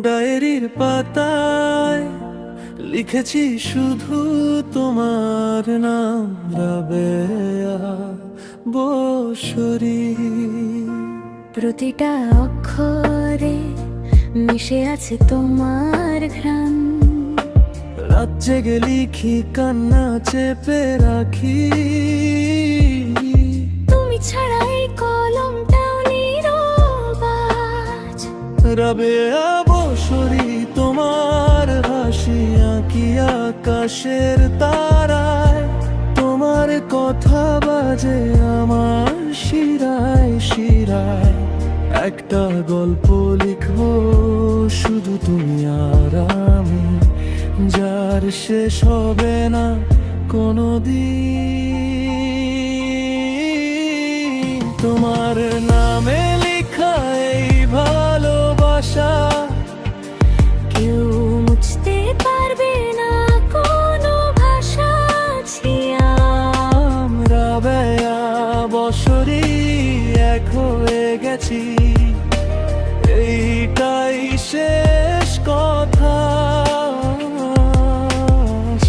ডায়েরির পাতায় লিখেছি শুধু তোমার নাম, রাবেয়া বসরি। প্রতিটা অক্ষরে মিশে আছে তোমার ঘ্রাণ। রাত জেগে লিখি, কান্না চেপে রাখি, তুমি ছাড়া এই কলমটাও নীরব আজ। রাবেয়া বসরি, তোমার হাসি আঁকি আকাশের তারায়, তোমার কথা বাজে আমার শিরায় শিরায়। একটা গল্প লিখবো শুধু তুমি আর আমি, যার শেষ হবে না কোনোদিন। তোমার নামে লেখা এই ভালোবাসা কেউ মুছতে পারবে না কোনো ভাষা। ছিয়াম রাবেয়া বসরি, এক হয়ে গেছি, এইটাই শেষ কথা।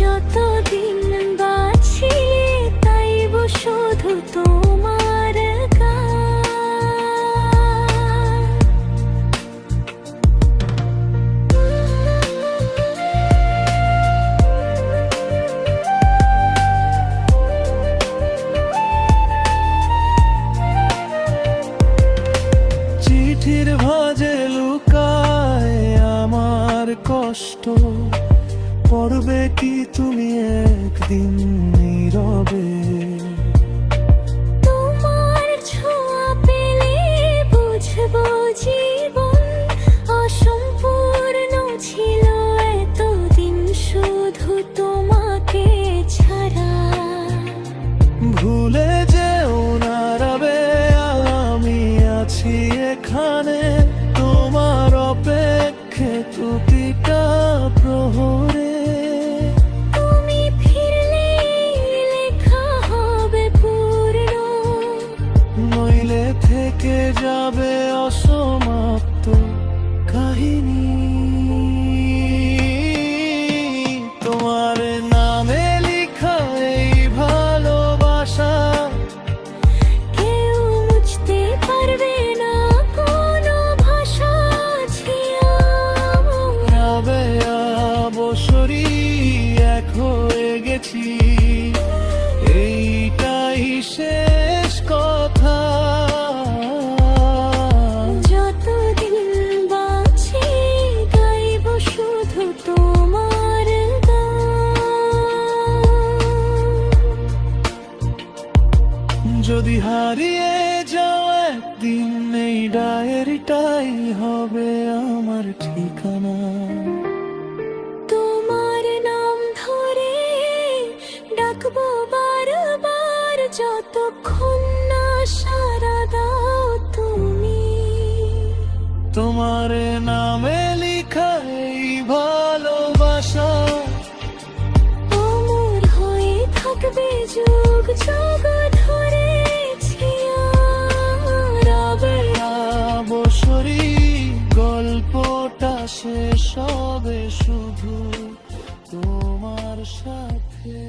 যতদিন বাঁচি তাইব শুধু তোমার গান। চিঠির ভাঁজে লুকায় আমার কষ্ট, পড়বে কি তুমি একদিন নীরবে? তোমার ছোঁয়া পেলে বুঝবো জীবন অসম্পূর্ণ ছিল এতদিন শুধু তোমাকে ছাড়া। ভুলে যেও না রাবেয়া, আমি আছি এখানে তোমার অপেক্ষে প্রতিটা প্রহরে। তুমি ফিরলে লেখা হবে পূর্ণ, নইলে থেকে যাবে অসমাপ্ত কাহিনী। তোমার নামে লেখা এই ভালোবাসা কেউ মুছতে পারবে না কোনো ভাষা। ছিয়াম রাবেয়া বসরি, এক হয়ে গেছি, এইটাই শেষ কথা। যতদিন বাঁচি গাইব শুধু তোমার গান। যদি হারিয়ে যাও একদিন, এই ডায়েরিটাই হবে আমার ঠিকানা। তোমার নাম ধরে ডাকবো বারবার, যতক্ষণ না সাড়া দাও তুমি। তোমার নামে লেখা এই ভালোবাসা অমর হয়ে থাকবে যুগ যুগ ধরে। ছিয়াম রাবেয়া বসরি, গল্পটা শেষ হবে শুধু তোমার সাথে।